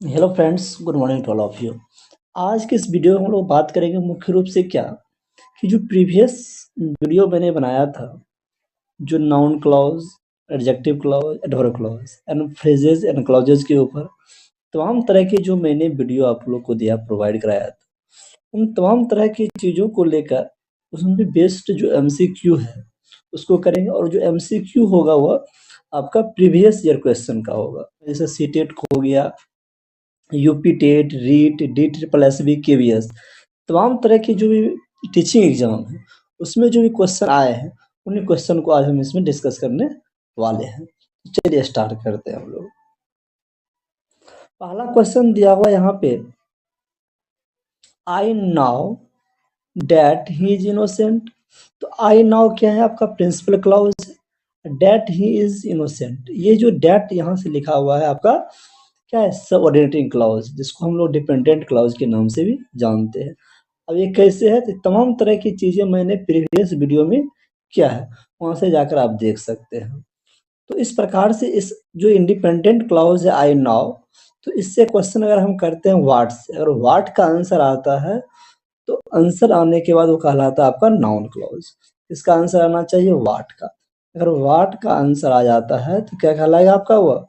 Hello friends, good morning to all of you. आज के इस वीडियो में हम लोग बात करेंगे मुख्य रूप से क्या कि जो प्रीवियस वीडियो मैंने बनाया था, जो noun clause, adjective clause, adverb clause and phrases and clauses के ऊपर तमाम तरह के जो मैंने वीडियो आप लोग को दिया, प्रोवाइड कराया था, उन तमाम तरह की चीज़ों को लेकर उसमें बेस्ड जो एमसीक्यू है उसको करेंगे। और जो एमसीक्यू होगा वह आपका प्रीवियस ईयर क्वेश्चन का होगा, जैसे सीटेट हो गया, UP TET, REET, D triple S B, KVS, तमाम तरह की जो भी टीचिंग एग्जाम है उसमें जो भी क्वेश्चन आए हैं उन्हीं क्वेश्चन को आज हम इसमें डिस्कस करने वाले हैं। तो चलिए स्टार्ट करते हैं हम लोग। पहला क्वेश्चन दिया हुआ यहाँ पे, I now that he is innocent. तो आई नाउ क्या है, आपका प्रिंसिपल क्लाउज है। डैट ही इज इनोसेंट, ये जो डैट यहाँ से लिखा हुआ है आपका क्या है, सबऑर्डिनेटिंग क्लाउज, जिसको हम लोग डिपेंडेंट क्लाउज के नाम से भी जानते हैं। अब ये कैसे है, तो तमाम तरह की चीजें मैंने प्रीवियस वीडियो में किया है, वहां से जाकर आप देख सकते हैं। तो इस प्रकार से इस जो इंडिपेंडेंट क्लाउज है आई नाउ, तो इससे क्वेश्चन अगर हम करते हैं वाट से, अगर वाट का आंसर आता है तो आंसर आने के बाद वो कहलाता है आपका नाउन क्लॉज। इसका आंसर आना चाहिए वाट का। अगर वाट का आंसर आ जाता है तो क्या कहलाएगा आपका, वह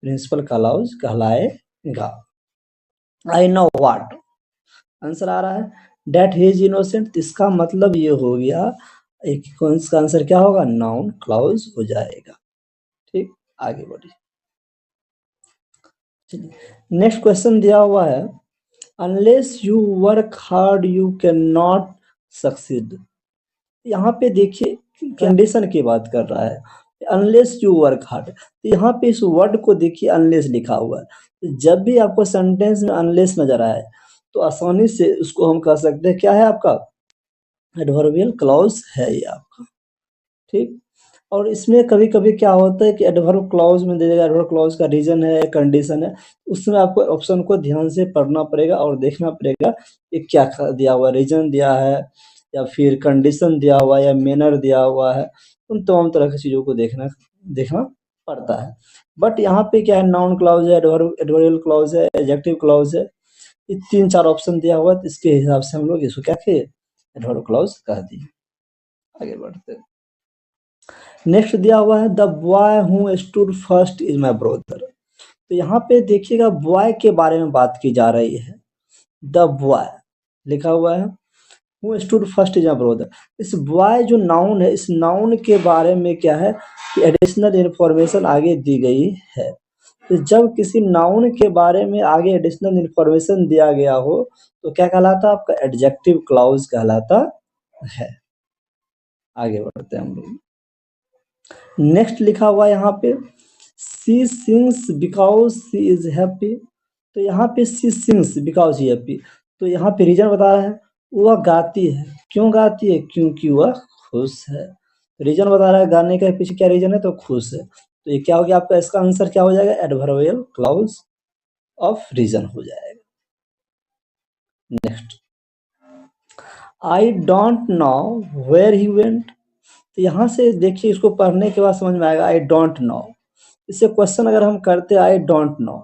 प्रिंसिपल क्लॉज कहलाएगा। आई नो वाट आंसर आ रहा है, डेट ही इज इनोसेंट, इसका मतलब ये हो गया एक कौन सा आंसर क्या होगा, नाउन क्लॉज हो जाएगा। ठीक, आगे बढ़िए। चलिए नेक्स्ट क्वेश्चन दिया हुआ है, unless you work hard you can not succeed. यहाँ पे देखिए कंडीशन की बात कर रहा है, अनलेस यू वर्क हार्ड। तो यहाँ पे इस वर्ड को देखिए, अनलेस लिखा हुआ है। तो जब भी आपको सेंटेंस में अनलेस नजर आए तो आसानी से उसको हम कह सकते हैं क्या है आपका, एडवर्बियल क्लॉज है ये आपका। ठीक, और इसमें कभी कभी क्या होता है कि एडवर्ब क्लॉज में दे देगा, एडवर्ब क्लॉज का रीजन है, कंडीशन है, उसमें आपको ऑप्शन को ध्यान से पढ़ना पड़ेगा और देखना पड़ेगा कि क्या दिया हुआ, रीजन दिया है या फिर कंडीशन दिया हुआ है या मैनर दिया हुआ है। उन तमाम तरह की चीज़ों को देखना देखना पड़ता है। बट यहाँ पे क्या है, नाउन क्लॉज है, एडवर्बियल क्लॉज है, एडजेक्टिव क्लॉज है, ये 3-4 ऑप्शन दिया हुआ है, तो इसके हिसाब से हम लोग इसको क्या किए, एडवर्ब क्लॉज कह दिए। आगे बढ़ते हैं। नेक्स्ट दिया हुआ है, the boy who stood first is my brother. तो यहाँ पे देखिएगा बॉय के बारे में बात की जा रही है, द बॉय लिखा हुआ है, who stood first is my brother. इस बॉय जो नाउन है, इस नाउन के बारे में क्या है कि एडिशनल इंफॉर्मेशन आगे दी गई है। तो जब किसी नाउन के बारे में आगे एडिशनल इंफॉर्मेशन दिया गया हो तो क्या कहलाता है आपका, एडजेक्टिव क्लॉज कहलाता है। आगे बढ़ते हैं हम लोग। नेक्स्ट लिखा हुआ है यहाँ पे, she sings because she is happy. तो यहाँ पे she sings because she happy, तो यहाँ पे रीजन बता रहा है, वह गाती है, क्यों गाती है, क्योंकि वह खुश है। रीजन बता रहा है गाने के पीछे क्या रीजन है, तो खुश है। तो ये क्या हो गया आपका, इसका आंसर क्या हो जाएगा, एडवर्बियल क्लॉज ऑफ रीजन हो जाएगा। Next, I don't know where he went. तो यहाँ से देखिए, इसको पढ़ने के बाद समझ में आएगा, आई डोंट नो। इससे क्वेश्चन अगर हम करते आई don't no,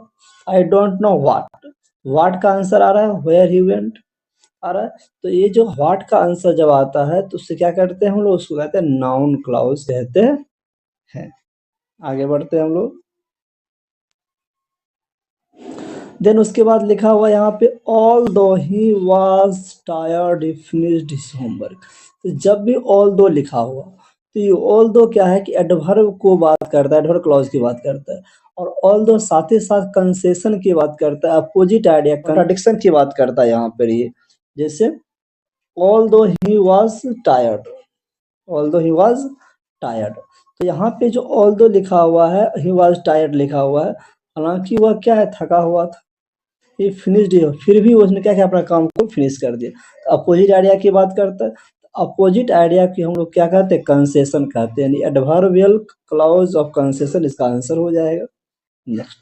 I don't know what, what का आंसर आ रहा है, वेयर ही वेंट आ रहा है। तो ये जो व्हाट का आंसर जब आता है तो उससे क्या करते हैं हम लोग, उसको कहते हैं नाउन क्लॉज कहते हैं। आगे बढ़ते हैं हम लोग। देन उसके बाद लिखा हुआ यहाँ पे, ऑल दो he was tired he finished his homework. तो जब भी ऑल दो लिखा हुआ तो ये ऑल दो क्या है कि एडवर्ब को बात करता है, एडवर्ब क्लॉज की बात करता है। और ऑल दो साथ ही साथ कंसेशन की बात करता है, अपोजिट आइडिया कॉन्ट्राडिक्शन की बात करता है यहाँ पर ये। जैसे ऑल दो ही वॉज टायर्ड, ऑल दो ही वॉज टायर्ड, तो यहाँ पे जो ऑल दो लिखा हुआ है, ही वॉज टायर्ड लिखा हुआ है, हालांकि वह क्या है, थका हुआ था। ये फिनिश्ड है, फिर भी उसने क्या किया, अपना काम को फिनिश कर दिया। तो अपोजिट आइडिया की बात करता है, अपोजिट आइडिया की हम लोग क्या कहते हैं, कंसेशन कहते हैं, यानी एडवर्बियल क्लॉज ऑफ कंसेशन इसका आंसर हो जाएगा। नेक्स्ट,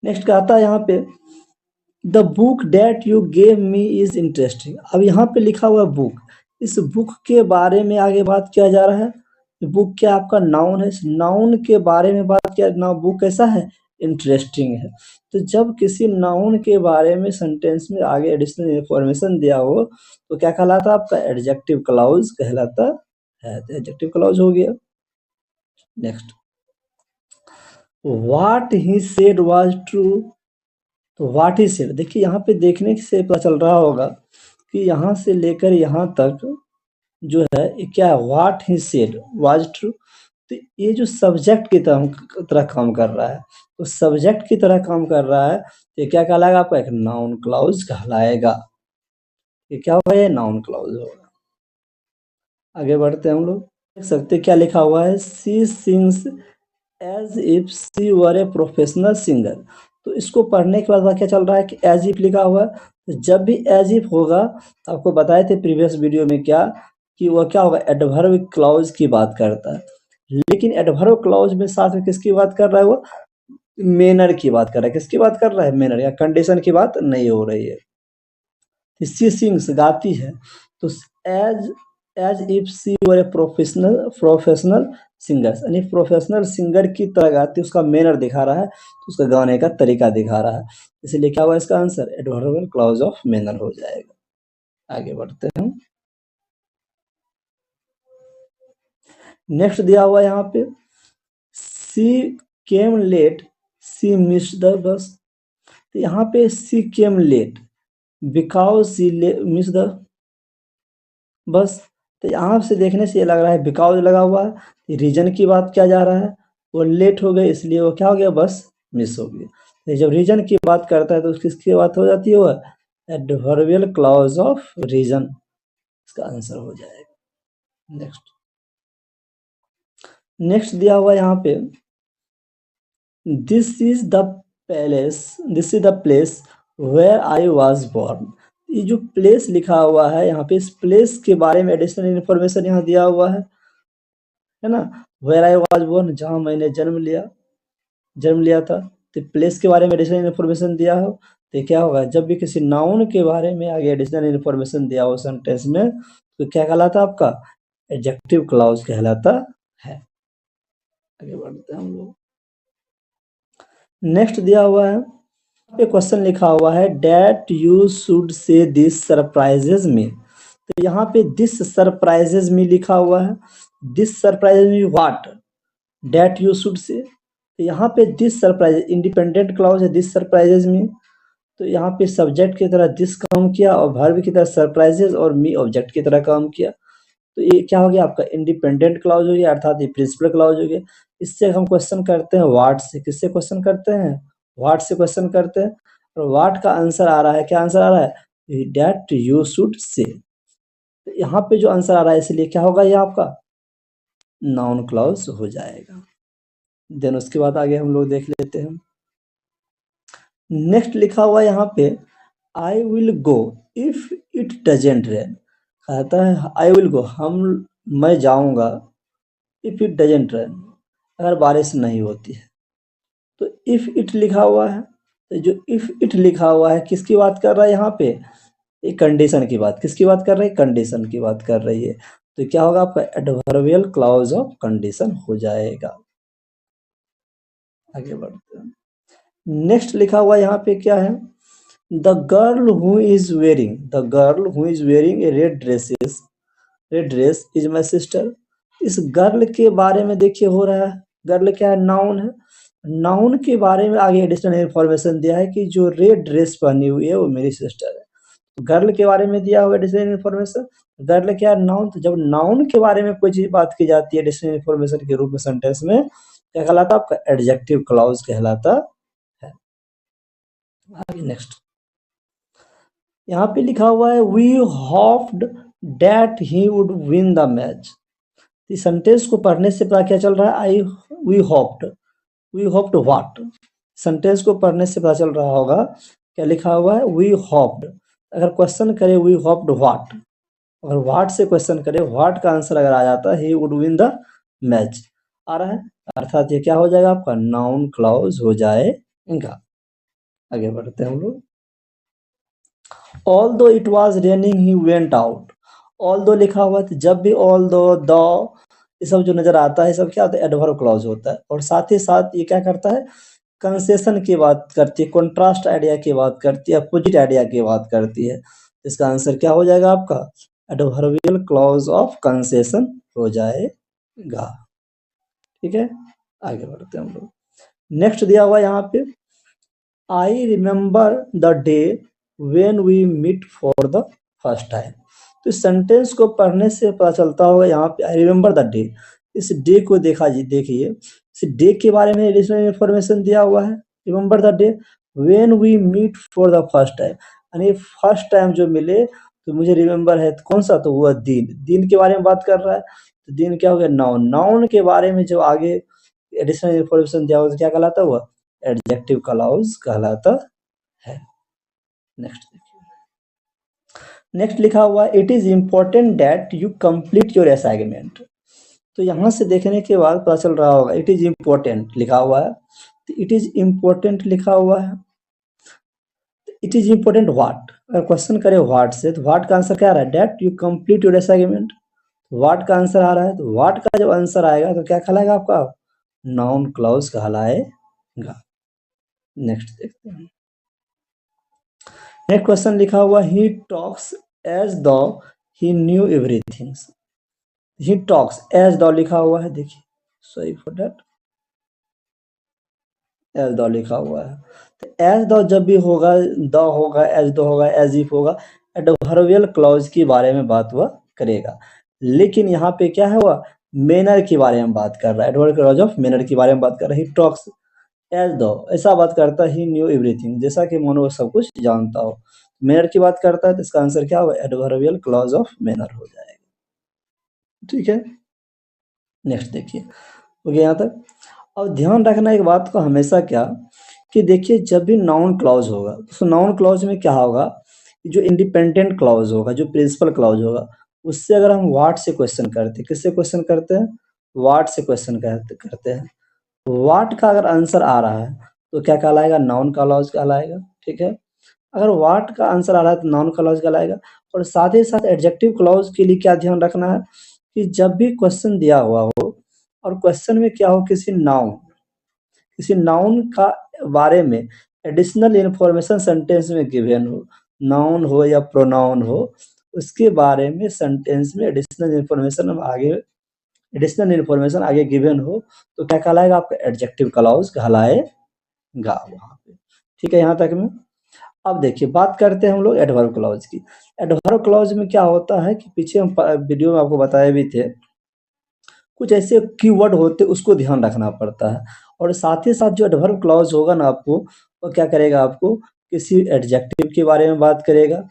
नेक्स्ट कहता है यहाँ पे, the book that you gave me is interesting. अब यहाँ पे लिखा हुआ है बुक, इस बुक के बारे में आगे बात किया जा रहा है। बुक क्या आपका नाउन है, इस नाउन के बारे में बात किया ना, बुक कैसा है, इंटरेस्टिंग है। तो जब किसी नाउन के बारे में सेंटेंस में आगे एडिशनल इंफॉर्मेशन दिया हो तो क्या कहलाता है आपका? एडजेक्टिव क्लॉज कहलाता है। तो एडजेक्टिव क्लॉज हो गया। Next, what he said was true. तो व्हाट ही सेड, देखिए यहाँ पे देखने से पता चल रहा होगा कि यहाँ से लेकर यहाँ तक जो है ये क्या है? What he said was true. तो ये जो सब्जेक्ट की तरह काम कर रहा है, तो सब्जेक्ट की तरह काम कर रहा है, तो ये क्या कहलाएगा आपका? एक नाउन क्लॉज कहलाएगा। ये क्या होगा? ये नाउन क्लॉज होगा। आगे बढ़ते हैं हम लोग। देख सकते हैं क्या लिखा हुआ है, she sings as if she were a professional singer. तो इसको पढ़ने के बाद क्या चल रहा है कि एज इफ लिखा हुआ है। तो जब भी एज इफ होगा, तो आपको बताए थे प्रीवियस वीडियो में क्या कि वह क्या होगा? एडवर्ब क्लॉज की बात करता है। लेकिन एडवर्ब क्लॉज में साथ में किसकी बात कर रहा है? वो मेनर की बात कर रहा है। किसकी बात कर रहा है? मेनर, या कंडीशन की बात नहीं हो रही है। सी सिंग्स गाती है, तो as as if she were a professional singer, यानी प्रोफेशनल सिंगर की तरह गाती है। उसका मेनर दिखा रहा है, तो उसका गाने का तरीका दिखा रहा है। इसलिए क्या हुआ इसका आंसर? एडवर्बियल क्लॉज ऑफ मेनर हो जाएगा। आगे बढ़ते हैं। नेक्स्ट दिया हुआ यहाँ पे, she came late she missed the bus. तो यहाँ पे she came late because she miss the bus. तो यहाँ से देखने से ये लग रहा है बिकॉज लगा हुआ है, रीजन की बात किया जा रहा है। वो लेट हो गए इसलिए वो क्या हो गया? बस मिस हो गया। तो जब रीजन की बात करता है तो किसकी बात हो जाती है? वो एडवर्बियल क्लॉज ऑफ रीजन, इसका आंसर हो जाएगा। नेक्स्ट दिया हुआ यहाँ पे, this is the place where I was born. ये जो प्लेस लिखा हुआ है यहाँ पे, इस प्लेस के बारे में एडिशनल इंफॉर्मेशन यहाँ दिया हुआ है ना। वेयर आई वॉज बोर्न, जहाँ मैंने जन्म लिया था। तो प्लेस के बारे में एडिशनल इंफॉर्मेशन दिया हो तो क्या होगा? जब भी किसी नाउन के बारे में आगे एडिशनल इंफॉर्मेशन दिया हो सेंटेंस में, तो क्या कहलाता है आपका? एडजेक्टिव क्लॉज कहलाता है। आगे बढ़ते हैं हम लोग। नेक्स्ट दिया हुआ है, पे क्वेश्चन लिखा हुआ है that you should say this surprises me. तो यहाँ पे दिस सरप्राइजेज मी लिखा हुआ है। This surprises me what? That you should say. तो यहाँ पे दिस सरप्राइज इंडिपेंडेंट क्लॉज है, दिस सरप्राइजेज मी। तो यहाँ पे सब्जेक्ट की तरह दिस काम किया और वर्ब की तरह सरप्राइजेज और मी ऑब्जेक्ट की तरह काम किया। तो ये क्या हो गया आपका? इंडिपेंडेंट क्लॉज हो गया, अर्थात ये प्रिंसिपल क्लॉज हो गया। इससे हम क्वेश्चन करते हैं व्हाट से। किससे क्वेश्चन करते हैं? व्हाट से क्वेश्चन करते हैं। और व्हाट का आंसर आ रहा है, क्या आंसर आ रहा है? That you should say. तो यहाँ पे जो आंसर आ रहा है, इसलिए क्या होगा? ये आपका नाउन क्लॉज हो जाएगा। देन उसके बाद आगे हम लोग देख लेते हैं। नेक्स्ट लिखा हुआ यहाँ पे, I will go if it doesn't rain. कहता है आई विल गो, मैं जाऊंगा, इफ इट डजेंट रेन, अगर बारिश नहीं होती है। तो इफ इट लिखा हुआ है, तो जो इफ इट लिखा हुआ है किसकी बात कर रहा है यहाँ पे? एक कंडीशन की बात। किसकी बात कर रही है? कंडीशन की बात कर रही है। तो क्या होगा आपका? एडवर्बियल क्लॉज ऑफ कंडीशन हो जाएगा। आगे बढ़ते हैं। नेक्स्ट लिखा हुआ यहाँ पे क्या है? The girl who is wearing A red dress is my sister. इस गर्ल के बारे में देखिए हो रहा है, गर्ल क्या है? नाउन है। नाउन के बारे में आगे एडिशनल इंफॉर्मेशन दिया है कि जो रेड ड्रेस पहनी हुई है वो मेरी सिस्टर है। तो गर्ल के बारे में दिया हुआ एडिशनल इंफॉर्मेशन, गर्ल क्या है? नाउन। तो जब नाउन के बारे में कोई चीज बात की जाती है एडिशनल इंफॉर्मेशन के रूप में सेंटेंस में, क्या कहलाता है आपका? एडजेक्टिव क्लॉज कहलाता है। आगे नेक्स्ट यहाँ पे लिखा हुआ है, we hoped that he would win the match. इस सेंटेंस को पढ़ने से पता क्या चल रहा है? We hoped what? सेंटेंस को पढ़ने से पता चल रहा होगा क्या लिखा हुआ है? We hoped. अगर क्वेश्चन करे वी होप्ड व्हाट, अगर व्हाट से क्वेश्चन करे, व्हाट का आंसर अगर आ जाता है he would win the match आ रहा है, अर्थात ये क्या हो जाएगा आपका? नाउन क्लॉज हो जाएगा। आगे बढ़ते हैं हम लोग। Although it was raining he went out. Although लिखा हुआ है, तो जब भी ऑल्दो, द, ये सब जो नजर आता है, सब क्या होता है? एडवर्ब क्लॉज होता है। और साथ ही साथ ये क्या करता है? कंसेशन की बात करती है, कॉन्ट्रास्ट आइडिया की बात करती है, अपोजिट आइडिया की बात करती है। इसका आंसर क्या हो जाएगा आपका? एडवर्बियल क्लॉज ऑफ कंसेशन हो जाएगा। ठीक है, आगे बढ़ते हैं हम लोग। नेक्स्ट दिया हुआ यहाँ पे, I remember the day when we meet for the first time. तो इस सेंटेंस को पढ़ने से पता चलता होगा यहाँ पे आई रिमेम्बर द डे, इस डे को देखिए, इस डे के बारे में एडिशनल इंफॉर्मेशन दिया हुआ है। Remember the day when we meet for the first time, यानी फर्स्ट टाइम जो मिले तो मुझे रिमेम्बर है, तो कौन सा? तो वो दिन के बारे में बात कर रहा है। तो दिन क्या हो गया? नाउन। नाउन के बारे में जो आगे एडिशनल इंफॉर्मेशन दिया हुआ तो क्या कहलाता हुआ? एडजेक्टिव क्लॉज कहलाता है। नेक्स्ट देखिए, नेक्स्ट लिखा हुआ it is important that you complete your assignment. तो यहाँ से देखने के बाद पता चल रहा होगा इट इज इंपॉर्टेंट लिखा हुआ है, तो इट इज इंपॉर्टेंट लिखा हुआ है, इट इज इंपॉर्टेंट व्हाट। अगर क्वेश्चन करे व्हाट से, तो व्हाट का आंसर क्या आ रहा है? That you complete your assignment. What का आंसर आ रहा है, तो व्हाट का जब आंसर आएगा तो क्या कहलाएगा आपका? नाउन क्लॉज कहलाएगा। नेक्स्ट देखते हैं, नेक्स्ट क्वेश्चन लिखा हुआ he talks as the he knew everything. He talks as the लिखा हुआ है, देखिए sorry for that, as the लिखा हुआ है। तो एज द जब भी होगा, द होगा, एज द होगा, एज इफ होगा, एडवर्बियल क्लॉज के बारे में बात हुआ करेगा। लेकिन यहाँ पे क्या है हुआ? मैनर के बारे में बात कर रहा है, एडवर्बियल क्लॉज ऑफ मैनर के बारे में बात कर रहा है। ही टॉक्स एज दो ऐसा बात करता है, ही न्यू एवरीथिंग, जैसा कि मोनो सब कुछ जानता हो। मैनर की बात करता है तो इसका आंसर क्या होगा? एडवर्बियल क्लॉज ऑफ मैनर हो जाएगा। ठीक है, नेक्स्ट देखिए, हो गया यहाँ तक। अब ध्यान रखना एक बात को हमेशा क्या, कि देखिए जब भी नाउन क्लॉज होगा तो नाउन क्लॉज में क्या होगा? जो इंडिपेंडेंट क्लॉज होगा, जो प्रिंसिपल क्लॉज होगा, उससे अगर हम व्हाट से क्वेश्चन करते हैं, किससे क्वेश्चन करते हैं? व्हाट से क्वेश्चन करते हैं। व्हाट का अगर आंसर आ रहा है तो क्या कहलाएगा? नाउन क्लॉज कहलाएगा। ठीक है, अगर व्हाट का आंसर आ रहा है तो नाउन क्लॉज कहलाएगा। और साथ ही साथ एडजेक्टिव क्लॉज के लिए क्या ध्यान रखना है, कि जब भी क्वेश्चन दिया हुआ हो और क्वेश्चन में क्या हो, किसी नाउन का बारे में एडिशनल इंफॉर्मेशन सेंटेंस में गिवन हो, नाउन हो या प्रोनाउन हो, उसके बारे में सेंटेंस में एडिशनल इंफॉर्मेशन आगे गिवन हो, तो क्या कहलाएगा? आपका एडजेक्टिव क्लॉज कहलाएगा वहां पे। ठीक है, यहाँ तक में। अब देखिए बात करते हैं हम लोग एडवर्ब क्लॉज की। एडवर्ब क्लॉज में क्या होता है कि पीछे हम वीडियो में आपको बताए भी थे, कुछ ऐसे कीवर्ड होते उसको ध्यान रखना पड़ता है। और साथ ही साथ जो एडवर्ब क्लॉज होगा ना आपको, वो क्या करेगा? आपको किसी एडजेक्टिव के बारे में बात करेगा,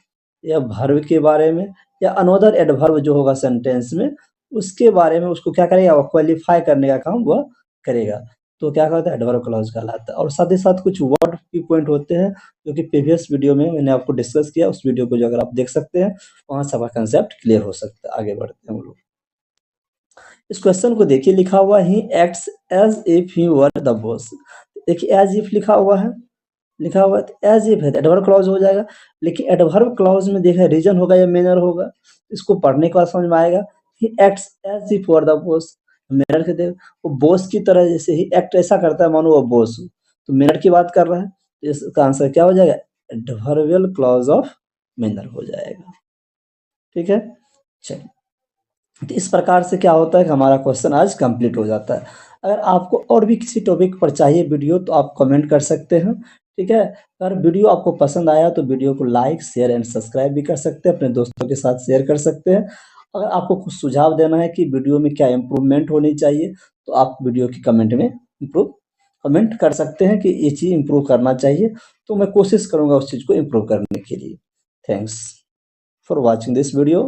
या वर्ब के बारे में, या अनदर एडवर्ब जो होगा सेंटेंस में, उसके बारे में उसको क्या करेगा? वो क्वालिफाई करने का काम वह करेगा। तो क्या कहता है? एडवर्ब क्लॉज कहलाता है। और साथ ही साथ कुछ वर्ड की पॉइंट होते हैं जो कि प्रीवियस वीडियो में मैंने आपको डिस्कस किया, उस वीडियो को जो अगर आप देख सकते हैं, वहां से आपका कंसेप्ट क्लियर हो सकता है। आगे बढ़ते हैं हम लोग। इस क्वेश्चन को देखिए, लिखा हुआ he acts as if he were the boss. देखिए एज इफ लिखा हुआ है, तो एज इफ है एडवर्ब क्लॉज हो जाएगा। लेकिन एडवर्ब क्लॉज में देखा रीजन होगा या मैनर होगा, इसको पढ़ने के बाद समझ में आएगा। He acts as if were the boss, manner के देख, वो बॉस की तरह जैसे ही एक्ट ऐसा करता है मानो वो बॉस हो, तो मैनर की बात कर रहा है, तो इसका आंसर क्या हो जाएगा? एडवर्बियल क्लॉज ऑफ मैनर हो जाएगा। ठीक है, चलिए, तो इस प्रकार से क्या होता है कि हमारा क्वेश्चन आज कंप्लीट हो जाता है। अगर आपको और भी किसी टॉपिक पर चाहिए वीडियो तो आप कमेंट कर सकते हैं। ठीक है, अगर वीडियो आपको पसंद आया तो वीडियो को लाइक, शेयर एंड सब्सक्राइब भी कर सकते हैं, अपने दोस्तों के साथ शेयर कर सकते हैं। अगर आपको कुछ सुझाव देना है कि वीडियो में क्या इम्प्रूवमेंट होनी चाहिए, तो आप वीडियो की कमेंट कर सकते हैं कि ये चीज़ इम्प्रूव करना चाहिए, तो मैं कोशिश करूँगा उस चीज़ को इम्प्रूव करने के लिए। Thanks for watching this video.